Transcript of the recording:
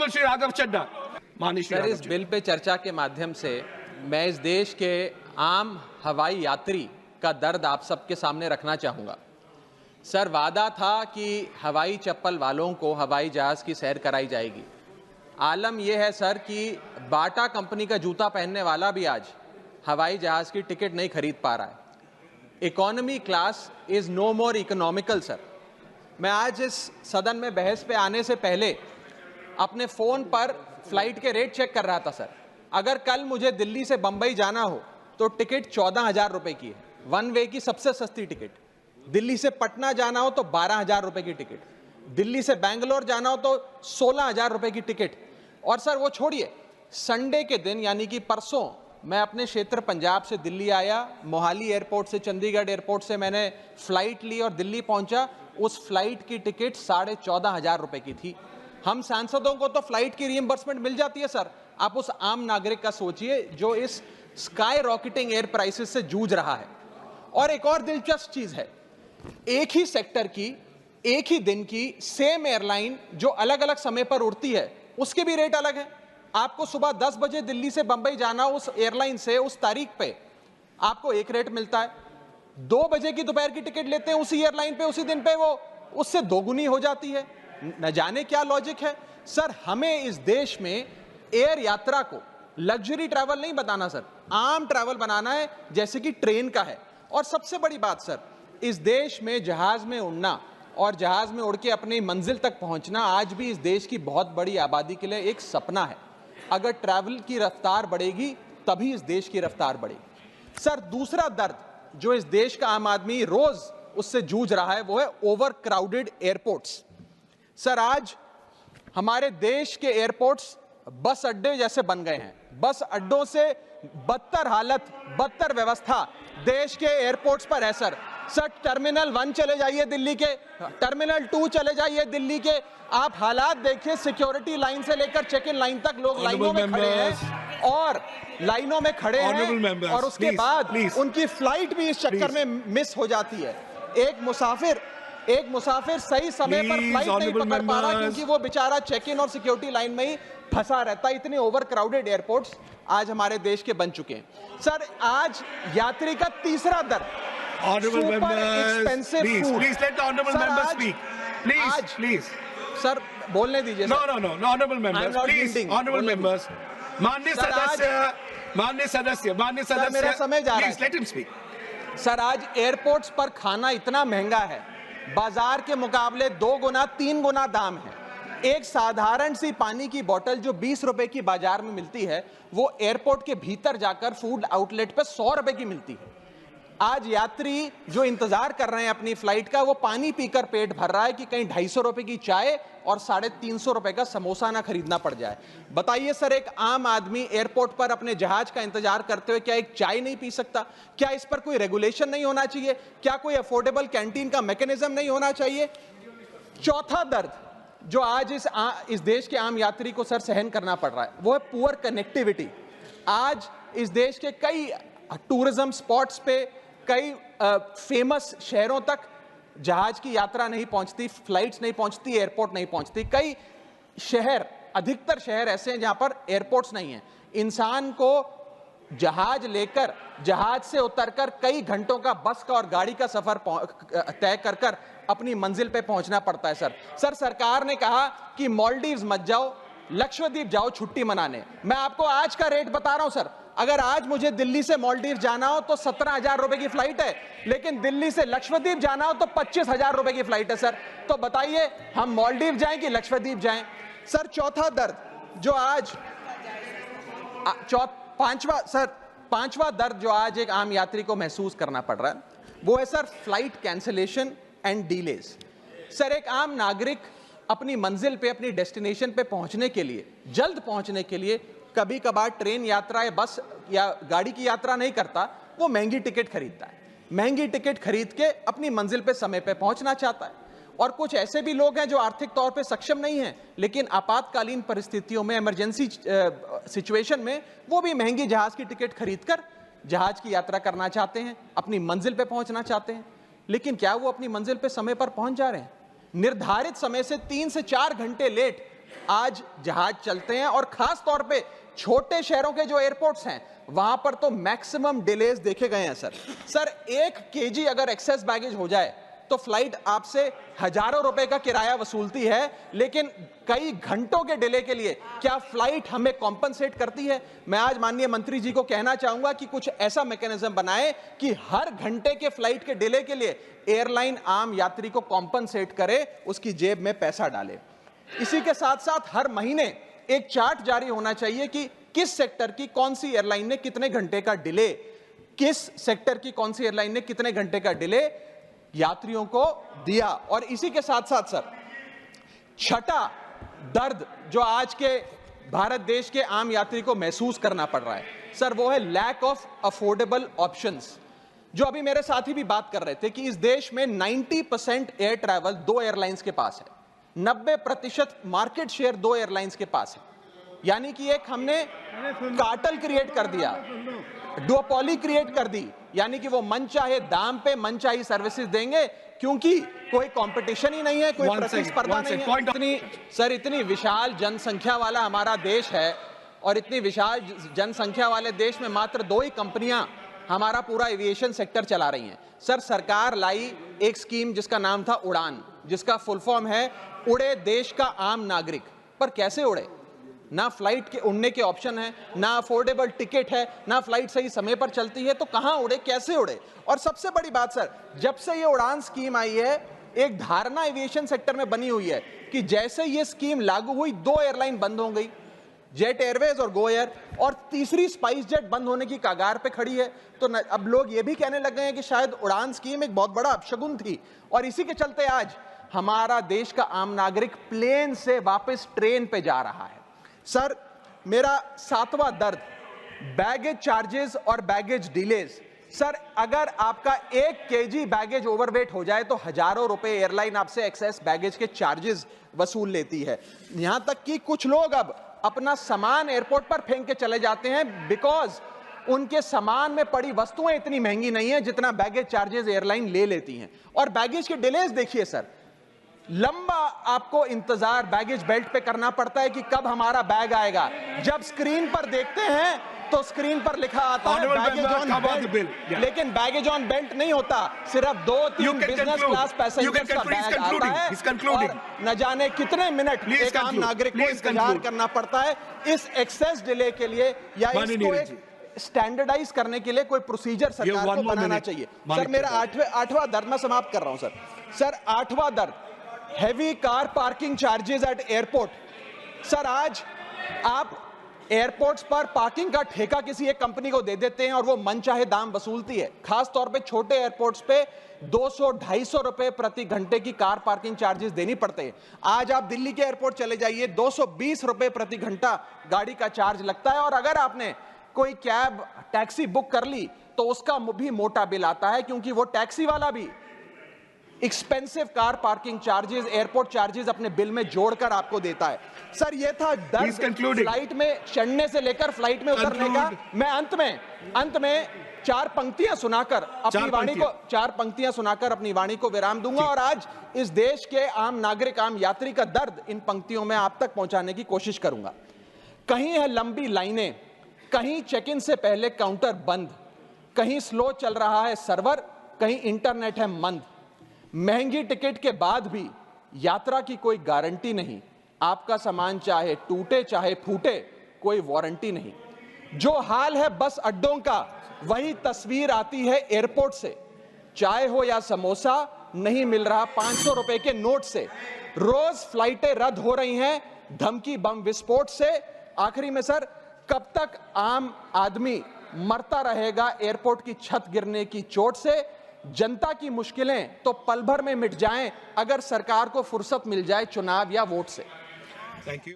Honourable Shri Raghav Chadha. माननीय Shri sir, इस bill pay चर्चा के माध्यम से मैं इस देश के आम हवाई यात्री का दर्द आप सबके सामने रखना चाहूंगा। सर, वादा था कि हवाई चप्पल वालों को हवाई जहाज की सैर कराई जाएगी। आलम यह है सर कि बाटा कंपनी का जूता पहनने वाला भी आज हवाई जहाज की टिकट नहीं खरीद पा रहा है। Economy class is no more economical. Sir, मैं आज इस सदन में बहस पे आने से पहले अपने फोन पर फ्लाइट के रेट चेक कर रहा था। सर, अगर कल मुझे दिल्ली से बंबई जाना हो तो टिकट 14,000 रुपए की है, वन वे की सबसे सस्ती टिकट। दिल्ली से पटना जाना हो तो 12,000 रुपए की टिकट, दिल्ली से बैंगलोर जाना हो तो 16,000 रुपए की टिकट। और सर वो छोड़िए, संडे के दिन यानी कि परसों मैं अपने क्षेत्र पंजाब से दिल्ली आया, मोहाली एयरपोर्ट से चंडीगढ़ एयरपोर्ट से मैंने फ्लाइट ली और दिल्ली पहुंचा। उस फ्लाइट की टिकट 14,500 रुपए की थी। हम सांसदों को तो फ्लाइट की रीइंबर्समेंट मिल जाती है सर, आप उस आम नागरिक का सोचिए जो इस स्काई रॉकेटिंग एयर प्राइसेस से जूझ रहा है। और एक और दिलचस्प चीज है, एक ही सेक्टर की एक ही दिन की सेम एयरलाइन जो अलग अलग समय पर उड़ती है उसके भी रेट अलग है। आपको सुबह 10 बजे दिल्ली से बंबई जाना, उस एयरलाइन से उस तारीख पे आपको एक रेट मिलता है। 2 बजे की दोपहर की टिकट लेते हैं उसी एयरलाइन पे, उसी दिन पे वो उससे दोगुनी हो जाती है। न जाने क्या लॉजिक है सर। हमें इस देश में एयर यात्रा को लग्जरी ट्रैवल नहीं बनाना सर, आम ट्रैवल बनाना है जैसे कि ट्रेन का है। और सबसे बड़ी बात सर, इस देश में जहाज में उड़ना और जहाज में उड़ के अपनी मंजिल तक पहुंचना आज भी इस देश की बहुत बड़ी आबादी के लिए एक सपना है। अगर ट्रैवल की रफ्तार बढ़ेगी तभी इस देश की रफ्तार बढ़ेगी। सर, दूसरा दर्द जो इस देश का आम आदमी रोज उससे जूझ रहा है वो है ओवर क्राउडेड एयरपोर्ट्स। सर, आज हमारे देश के एयरपोर्ट्स बस अड्डे जैसे बन गए हैं। बस अड्डों से बदतर हालत, बदतर व्यवस्था देश के एयरपोर्ट्स पर है सर। सर, टर्मिनल 1 चले जाइए दिल्ली के, टर्मिनल 2 चले जाइए दिल्ली के, आप हालात देखिए। सिक्योरिटी लाइन से लेकर चेक इन लाइन तक लोग लाइनों में खड़े हैं और लाइनों में खड़े हैं और उसके बाद उनकी फ्लाइट भी इस चक्कर में मिस हो जाती है। एक मुसाफिर सही समय पर फ्लाइट नहीं पकड़ पा रहा क्योंकि वो बेचारा चेक इन और सिक्योरिटी लाइन में ही फंसा रहता है। इतने ओवर क्राउडेड एयरपोर्ट्स आज हमारे देश के बन चुके हैं। सर, आज यात्री का तीसरा दर Honorable members, please let the honorable members speak. Please. Sir, बोलने दीजिए। No, honorable members, please. Honorable members. माननीय सदस्य, मेरा समय जा रहा है। Please let him speak. Sir, आज एयरपोर्ट्स पर खाना इतना महंगा है, बाजार के मुकाबले 2 गुना 3 गुना दाम है। एक साधारण सी पानी की बोतल जो 20 रुपए की बाजार में मिलती है वो एयरपोर्ट के भीतर जाकर फूड आउटलेट पर 100 रुपए की मिलती है। आज यात्री जो इंतजार कर रहे हैं अपनी फ्लाइट का, वो पानी पीकर पेट भर रहा है कि कहीं 250 रुपए की चाय और 350 रुपए का समोसा ना खरीदना पड़ जाए। बताइए सर, एक आम आदमी एयरपोर्ट पर अपने जहाज का इंतजार करते हुए क्या एक चाय नहीं पी सकता? क्या इस पर कोई रेगुलेशन नहीं होना चाहिए? क्या कोई अफोर्डेबल कैंटीन का मैकेनिज्म नहीं होना चाहिए? चौथा दर्द जो आज इस देश के आम यात्री को सर सहन करना पड़ रहा है वो है पुअर कनेक्टिविटी। आज इस देश के कई टूरिज्म स्पॉट्स पे, कई फेमस शहरों तक जहाज की यात्रा नहीं पहुंचती, फ्लाइट्स नहीं पहुंचती, एयरपोर्ट नहीं पहुंचती। कई शहर, अधिकतर शहर ऐसे हैं जहां पर एयरपोर्ट्स नहीं हैं। इंसान को जहाज लेकर, जहाज से उतरकर कई घंटों का बस का और गाड़ी का सफर तय कर अपनी मंजिल पे पहुंचना पड़ता है सर। सरकार ने कहा कि मालदीव्स मत जाओ, लक्षद्वीप जाओ छुट्टी मनाने। मैं आपको आज का रेट बता रहा हूं सर, अगर आज मुझे दिल्ली से मालदीव जाना हो तो 17,000 रुपए की फ्लाइट है, लेकिन दिल्ली से लक्षद्वीप जाना हो तो 25,000 रुपए की फ्लाइट है सर। तो बताइए हम मालदीव जाएं कि लक्षद्वीप जाएं? सर, चौथा दर्द जो आज पांचवा दर्द जो आज एक आम यात्री को महसूस करना पड़ रहा है वो है sir flight cancellation and delays. Sir, एक आम नागरिक अपनी मंजिल पे, अपनी डेस्टिनेशन पे पहुंचने के लिए, जल्द पहुंचने के लिए कभी कभार ट्रेन यात्रा या बस या गाड़ी की यात्रा नहीं करता, वो महंगी टिकट खरीदता है। महंगी टिकट खरीद के अपनी मंजिल पे समय पे पहुंचना चाहता है। और कुछ ऐसे भी लोग हैं जो आर्थिक तौर पे सक्षम नहीं हैं, लेकिन आपातकालीन परिस्थितियों में, इमरजेंसी सिचुएशन में वो भी महंगी जहाज की टिकट खरीदकर जहाज की यात्रा करना चाहते हैं, अपनी मंजिल पे पहुंचना चाहते हैं। लेकिन क्या वो अपनी मंजिल पे समय पर पहुंच जा रहे हैं? निर्धारित समय से 3 से 4 घंटे लेट आज जहाज चलते हैं और खास तौर पे छोटे शहरों के जो एयरपोर्ट्स हैं वहां पर तो मैक्सिमम डिलेज देखे गए हैं सर 1 केजी अगर एक्सेस बैगेज हो जाए तो फ्लाइट आपसे हजारों रुपए का किराया वसूलती है, लेकिन कई घंटों के डिले के लिए क्या फ्लाइट हमें कॉम्पनसेट करती है? मैं आज माननीय मंत्री जी को कहना चाहूंगा कि कुछ ऐसा मैकेनिज्म बनाए कि हर घंटे के फ्लाइट के डिले के लिए एयरलाइन आम यात्री को कॉम्पनसेट करे, उसकी जेब में पैसा डाले। इसी के साथ साथ हर महीने एक चार्ट जारी होना चाहिए कि किस सेक्टर की कौन सी एयरलाइन ने कितने घंटे का डिले, किस सेक्टर की कौन सी एयरलाइन ने कितने घंटे का डिले यात्रियों को दिया। और इसी के साथ साथ सर छठा दर्द जो आज के भारत देश के आम यात्री को महसूस करना पड़ रहा है सर, वो है लैक ऑफ अफोर्डेबल ऑप्शंस। जो अभी मेरे साथी भी बात कर रहे थे कि इस देश में 90% एयर ट्रैवल 2 एयरलाइंस के पास है, 90% मार्केट शेयर 2 एयरलाइंस के पास है। यानी कि एक हमने कार्टेल क्रिएट कर दिया, डुओपोली क्रिएट कर दी, यानी कि वो मनचाहे दाम पे मनचाही सर्विसेज देंगे क्योंकि कोई कंपटीशन ही नहीं है, कोई प्रतिस्पर्धा नहीं है। इतनी विशाल जनसंख्या वाला हमारा देश है और इतनी विशाल जनसंख्या वाले देश में मात्र 2 ही कंपनियां हमारा पूरा एविएशन सेक्टर चला रही हैं। सर सरकार लाई एक स्कीम जिसका नाम था उड़ान, जिसका फुल फॉर्म है उड़े देश का आम नागरिक। पर कैसे उड़े? ना फ्लाइट के उड़ने के ऑप्शन है, ना अफोर्डेबल टिकट है, ना फ्लाइट सही समय पर चलती है, तो कहां उड़े, कैसे उड़े? और सबसे बड़ी बात सर, जब से ये उड़ान स्कीम आई है एक धारणा एविएशन सेक्टर में बनी हुई है कि जैसे ये स्कीम लागू हुई 2 एयरलाइन बंद हो गई, जेट एयरवेज और गो एयर, और तीसरी स्पाइस जेट बंद होने की कगार पे खड़ी है। तो अब लोग ये भी कहने लग गए हैं कि शायद उड़ान स्कीम एक बहुत बड़ा अपशगुन थी। और इसी के चलते आज हमारा देश का आम नागरिक प्लेन से वापस ट्रेन पे जा रहा है। सर मेरा 7वां दर्द बैगेज चार्जेस और बैगेज डिलेज। सर अगर आपका 1 केजी बैगेज ओवरवेट हो जाए तो हजारों रुपए एयरलाइन आपसे एक्सेस बैगेज के चार्जेस वसूल लेती है। यहां तक कि कुछ लोग अब अपना सामान एयरपोर्ट पर फेंक के चले जाते हैं बिकॉज उनके सामान में पड़ी वस्तुएं इतनी महंगी नहीं है जितना बैगेज चार्जेस एयरलाइन ले लेती हैं। और बैगेज के डिलेज देखिए सर, लंबा आपको इंतजार बैगेज बेल्ट पे करना पड़ता है कि कब हमारा बैग आएगा। जब स्क्रीन पर देखते हैं तो स्क्रीन पर लिखा आता है बैगेज ऑन बेल्ट, लेकिन बैगेज ऑन बेल्ट नहीं होता, सिर्फ 2-3 बिजनेस क्लास पैसेंजर्स का बैग आता है और न जाने कितने मिनट एक आम नागरिक को इंतजार करना पड़ता है इस एक्सेस डिले के लिए। या इसको एक स्टैंडर्डाइज करने के लिए कोई प्रोसीजर सरकार को बनाना चाहिए। सर मेरा 8वां दर्द मैं समाप्त कर रहा हूं सर 8वां दर्द heavy car parking charges eight airport. Sir आज आप एयरपोर्ट्स पर पार्किंग का ठेका किसी एक कंपनी को दे देते हैं और वो मनचाहे दाम वसूलती है। खास तौर पे छोटे एयरपोर्ट्स पे 200-250 रुपए प्रति घंटे की कार पार्किंग चार्जेस देनी पड़ते हैं। आज आप दिल्ली के एयरपोर्ट चले जाइए, 220 रुपए प्रति घंटा गाड़ी का चार्ज लगता है। और अगर आपने कोई कैब टैक्सी बुक कर ली तो उसका भी मोटा बिल आता है, क्योंकि वो टैक्सी वाला भी expensive car parking charges, airport charges अपने बिल में जोड़कर आपको देता है। सर ये था दर्द फ्लाइट में चढ़ने से लेकर फ्लाइट में उतरने का। मैं अंत में 4 पंक्तियां सुनाकर अपनी वाणी को विराम दूंगा और आज इस देश के आम नागरिक, आम यात्री का दर्द इन पंक्तियों में आप तक पहुंचाने की कोशिश करूंगा। कहीं है लंबी लाइनें, कहीं चेक इन से पहले काउंटर बंद, कहीं स्लो चल रहा है सर्वर, कहीं इंटरनेट है मंद। महंगी टिकट के बाद भी यात्रा की कोई गारंटी नहीं, आपका सामान चाहे टूटे चाहे फूटे कोई वारंटी नहीं। जो हाल है बस अड्डों का वही तस्वीर आती है एयरपोर्ट से। चाय हो या समोसा नहीं मिल रहा 500 रुपए के नोट से। रोज फ्लाइटें रद्द हो रही हैं धमकी बम विस्फोट से। आखिरी में सर, कब तक आम आदमी मरता रहेगा एयरपोर्ट की छत गिरने की चोट से? जनता की मुश्किलें तो पल भर में मिट जाएं अगर सरकार को फुर्सत मिल जाए चुनाव या वोट से। Thank you.